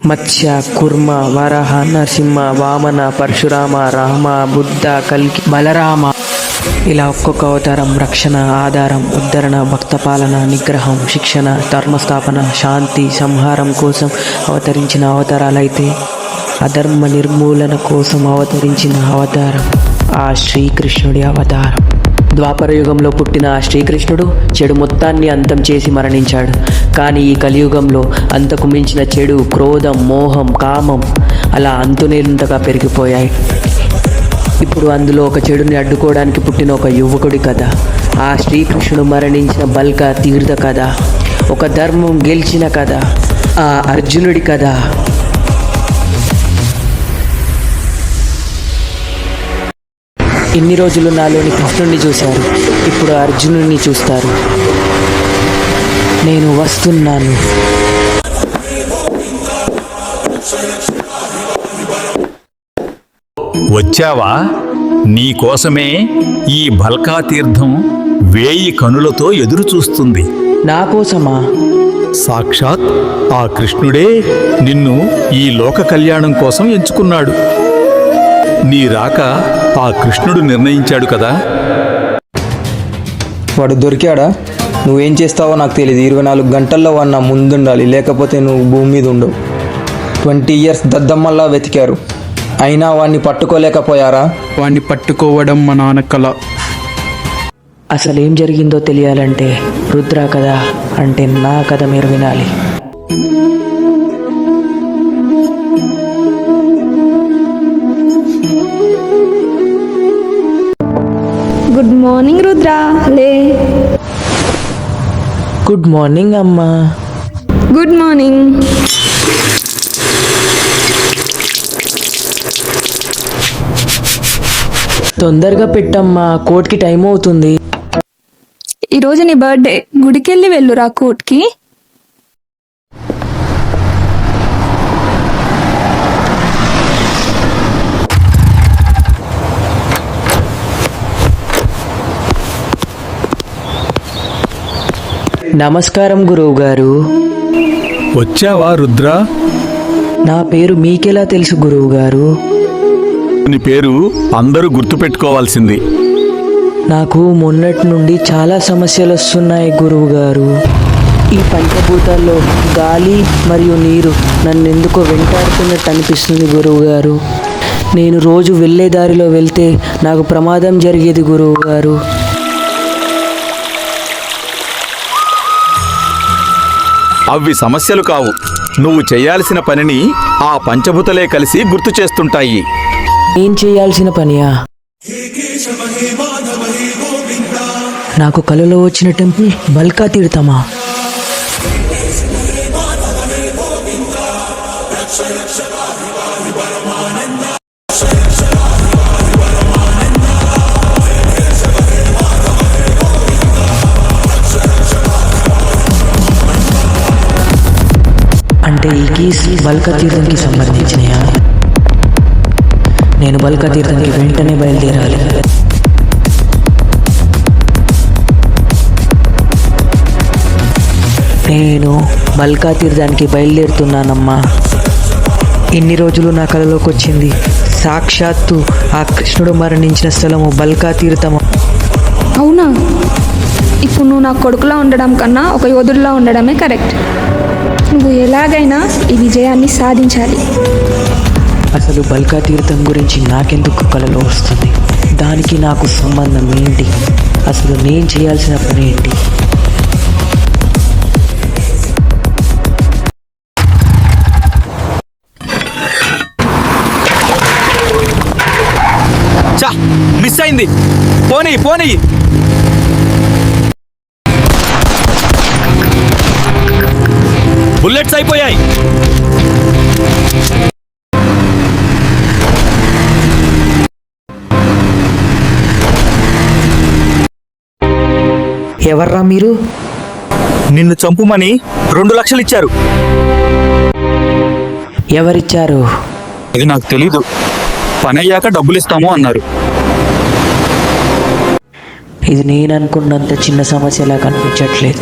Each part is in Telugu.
మత్స్య, కుర్మ, వరహ, నరసింహ, వామన, పరశురామ, రామ, బుద్ధ, కల్కి, బలరామ. ఇలా ఒక్కొక్క అవతారం రక్షణ, ఆధారం, ఉద్ధరణ, భక్తపాలన, నిగ్రహం, శిక్షణ, ధర్మస్థాపన, శాంతి, సంహారం కోసం అవతరించిన అవతారాలైతే అధర్మ నిర్మూలన కోసం అవతరించిన అవతారం ఆ శ్రీకృష్ణుడి అవతారం. ద్వాపర యుగంలో పుట్టిన ఆ శ్రీకృష్ణుడు చెడు మొత్తాన్ని అంతం చేసి మరణించాడు. కానీ ఈ కలియుగంలో అంతకు మించిన చెడు, క్రోధం, మోహం, కామం అలా అంతులేనంతగా పెరిగిపోయాయి. ఇప్పుడు అందులో ఒక చెడుని అడ్డుకోవడానికి పుట్టిన ఒక యువకుడి కథ, ఆ శ్రీకృష్ణుడు మరణించిన బల్కా తీర్థ కథ, ఒక ధర్మం గెలిచిన కథ, ఆ అర్జునుడి కథ. ఇన్ని రోజులు నాలోని కృష్ణుడిని చూశారు, ఇప్పుడు అర్జునుడిని చూస్తారు. నేను వస్తున్నాను. వచ్చావా? నీకోసమే ఈ బల్కా తీర్థం 1000 కనులతో ఎదురు చూస్తుంది. నా కోసమా? సాక్షాత్ ఆ కృష్ణుడే నిన్ను ఈ లోక కళ్యాణం కోసం ఎంచుకున్నాడు. నీ రాక ఆ కృష్ణుడు నిర్ణయించాడు కదా. వాడు దొరికాడా? నువ్వేం చేస్తావో నాకు తెలియదు. 24 గంటల్లో వాడు నా ముందుండాలి, లేకపోతే నువ్వు భూమి మీద ఉండవు. 20 years దద్దమ్మల్లా వెతికారు, అయినా వాడిని పట్టుకోలేకపోయారా? వాణ్ణి పట్టుకోవడం మా నాన్న కల. అసలేం జరిగిందో తెలియాలంటే రుద్ర కథ అంటే నా కథ మీరు వినాలి. గుడ్ మార్నింగ్ రుద్ర, లే. గుడ్ మార్నింగ్ అమ్మా. Good morning. తొందరగా పెట్టమ్మా, కోర్టుకి టైం అవుతుంది. ఈరోజు నీ బర్త్డే, గుడికెళ్ళి వెళ్ళురా కోర్ట్కి. నమస్కారం గురువు గారు. వచ్చావా రుద్ర? నా పేరు మీకెలా తెలుసు గురువు గారు? నీ పేరు అందరూ గుర్తుపెట్టుకోవాల్సింది. నాకు మొన్నటి నుండి చాలా సమస్యలు వస్తున్నాయి గురువు గారు. ఈ పంచభూతాల్లో గాలి మరియు నీరు నన్ను ఎందుకో వెంటాడుతున్నట్టు అనిపిస్తుంది గురువు గారు. నేను రోజు వెళ్ళే దారిలో వెళ్తే నాకు ప్రమాదం జరిగేది గురువు గారు. అవి సమస్యలు కావు. నువ్వు చేయాల్సిన పనిని ఆ పంచభూతలే కలిసి గుర్తు చేస్తుంటాయి. ఏం చేయాల్సిన పనియా? నాకు కలలో వచ్చిన టెంపుల్ బల్కా తీర్థమా? అంటే ఈ కీస్ బల్కా తీర్థంకి సంబంధించినయా? నేను బల్కా తీర్థంకి వెంటనే బయలుదేరాలి. నేను బల్కా తీర్థానికి బయలుదేరుతున్నానమ్మా. ఇన్ని రోజులు నా కలలోకి వచ్చింది సాక్షాత్తు ఆ కృష్ణుడు మరణించిన స్థలము బల్కా తీర్థము. అవునా? ఇప్పుడు నువ్వు నా కొడుకులా ఉండడం కన్నా ఒక యోధుడిలా ఉండడమే కరెక్ట్. నువ్వు ఎలాగైనా ఈ విజయాన్ని సాధించాలి. అసలు బల్కా తీర్థం గురించి నాకెందుకు కలలో వస్తుంది? దానికి నాకు సంబంధం ఏంటి? అసలు నేను చేయాల్సిన పని ఏంటి? మిస్ అయింది. పోనీ పోనీ. బుల్లెట్స్ అయిపోయాయి. ఎవర్రా మీరు? నిన్ను చంపుమని 2 లక్షలు ఇచ్చారు. ఎవరిచ్చారు? అది నాకు తెలీదు. పని అయ్యాక డబ్బులు ఇస్తాము అన్నారు. ఇది నేను అనుకున్నంత చిన్న సమస్యలా కనిపించట్లేదు.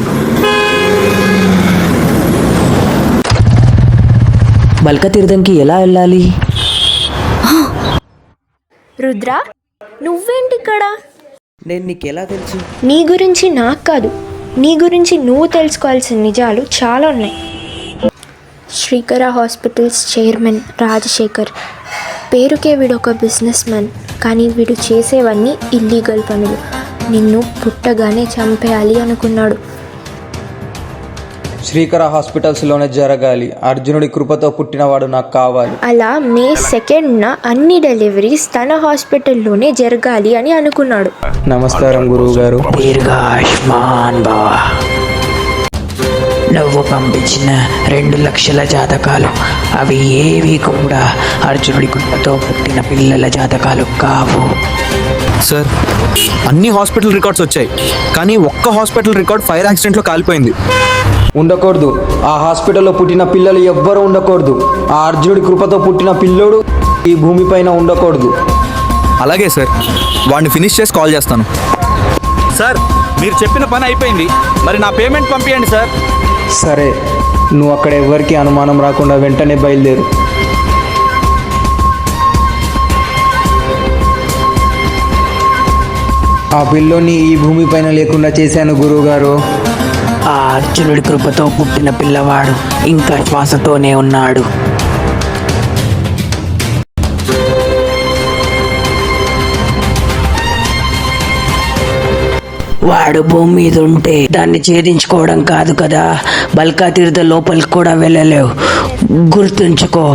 బల్క తీర్థంకి ఎలా వెళ్ళాలి? రుద్ర, నువ్వేంటి ఇక్కడ? నేను నీకు ఎలా తెలుసు? నీ గురించి నాకు కాదు, నీ గురించి నువ్వు తెలుసుకోవాల్సిన నిజాలు చాలా ఉన్నాయి. శ్రీకర హాస్పిటల్స్ చైర్మన్ రాజశేఖర్ పేరుకే వీడు ఒక బిజినెస్ మ్యాన్, కానీ వీడు చేసేవన్నీ ఇల్లీగల్ పనులు. నిన్ను పుట్టగానే చంపేయాలి అనుకున్నాడు. శ్రీకర హాస్పిటల్స్లోనే జరగాలి. అర్జునుడి కృపతో పుట్టినవాడు నాకు కావాలి. అలా May 2న అన్ని డెలివరీస్ తన హాస్పిటల్లోనే జరగాలి అని అనుకున్నాడు. నమస్కారం గురువు గారు. దీర్ఘాయుష్మాన్ భవ. నువ్వు పంపించిన 2 లక్షల జాతకాలు అవి ఏవి కూడా అర్జునుడి కుటుంబంతో పుట్టిన పిల్లల జాతకాలు కావు. సార్, అన్ని హాస్పిటల్ రికార్డ్స్ వచ్చాయి, కానీ ఒక్క హాస్పిటల్ రికార్డ్ ఫైర్ యాక్సిడెంట్లో కాలిపోయింది. ఉండకూడదు. ఆ హాస్పిటల్లో పుట్టిన పిల్లలు ఎవ్వరూ ఉండకూడదు. ఆ అర్జునుడి కృపతో పుట్టిన పిల్లోడు ఈ భూమిపైన ఉండకూడదు. అలాగే సార్, వాడిని ఫినిష్ చేసి కాల్ చేస్తాను. సార్, మీరు చెప్పిన పని అయిపోయింది, మరి నా పేమెంట్ పంపించండి సార్. సరే, నువ్వు అక్కడ ఎవ్వరికీ అనుమానం రాకుండా వెంటనే బయలుదేరు. ఆ పిల్లోని ఈ భూమిపైన లేకుండా చేశాను గురువుగారు. ఆ అర్జునుడి కృపతో పుట్టిన పిల్లవాడు ఇంకా శ్వాసతోనే ఉన్నాడు. వాడు భూమి మీద ఉంటే దాన్ని ఛేదించుకోవడం కాదు కదా, బల్కా తీర్థ లోపలికి కూడా వెళ్ళలేవు. గుర్తుంచుకో.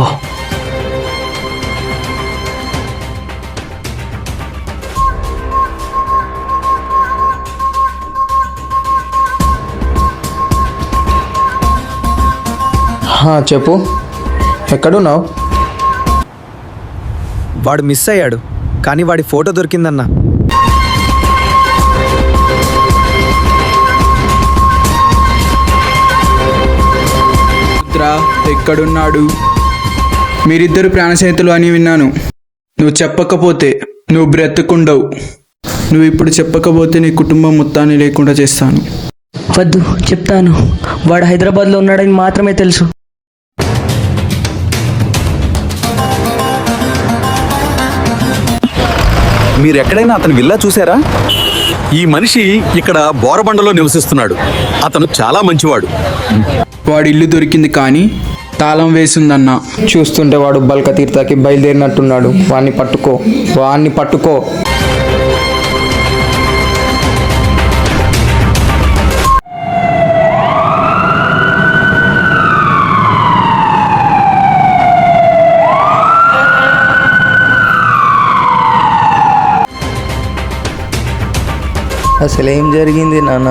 చెప్పు, ఎక్కడున్నావు? వాడు మిస్ అయ్యాడు, కానీ వాడి ఫోటో దొరికిందన్నా. ఎక్కడున్నాడు? మీరిద్దరు ప్రాణస్నేహితులు అని విన్నాను. నువ్వు చెప్పకపోతే నువ్వు బ్రతుకుండవు. నువ్వు ఇప్పుడు చెప్పకపోతే నీ కుటుంబం మొత్తాన్ని లేకుండా చేస్తాను. వద్దు, చెప్తాను. వాడు హైదరాబాద్లో ఉన్నాడని మాత్రమే తెలుసు. మీరు ఎక్కడైనా అతని విల్లా చూసారా? ఈ మనిషి ఇక్కడ బోరబండలో నివసిస్తున్నాడు. అతను చాలా మంచివాడు. వాడి ఇల్లు దొరికింది, కానీ తాళం వేసిందన్నా. చూస్తుంటే వాడు బల్క తీర్థకి బయలుదేరినట్టున్నాడు. వాణ్ణి పట్టుకో, వాణ్ణి పట్టుకో. అసలేం జరిగింది నాన్న?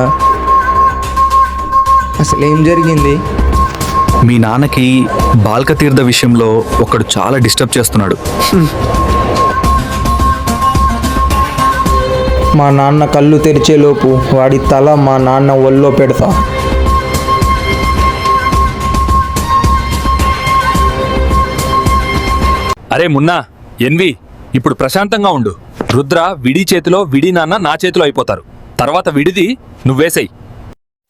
అసలేం జరిగింది? మీ నాన్నకి బాల్క తీర్థ విషయంలో ఒకడు చాలా డిస్టర్బ్ చేస్తున్నాడు. మా నాన్న కళ్ళు తెరిచేలోపు వాడి తల మా నాన్న ఒళ్ళో పెడతా. అరే మున్నా, ఎన్వి, ఇప్పుడు ప్రశాంతంగా ఉండు. రుద్ర విడి చేతిలో, విడి నాన్న నా చేతిలో అయిపోతారు. తర్వాత విడిది నువ్వేసేయి.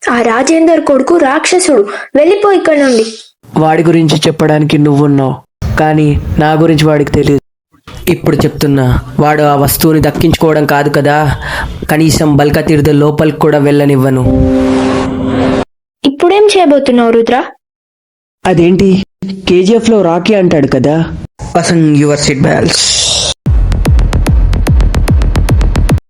ఆ రాజేందర్ కొడుకు రాక్షసుడు, వెళ్ళిపో ఇక్కడ నుండి. వాడి గురించి చెప్పడానికి నువ్వున్నావు, కానీ నా గురించి వాడికి తెలియదు. ఇప్పుడు చెప్తున్నా, వాడు ఆ వస్తువుని దక్కించుకోవడం కాదు కదా, కనీసం బల్కా తీర్థ లోపలికి కూడా వెళ్ళనివ్వను. ఇప్పుడేం చేయబోతున్నావు రుద్ర? అదేంటి, KGF లో రాకీ అంటాడు కదా, పసంగ్ యువర్ సీట్ బెల్ట్స్.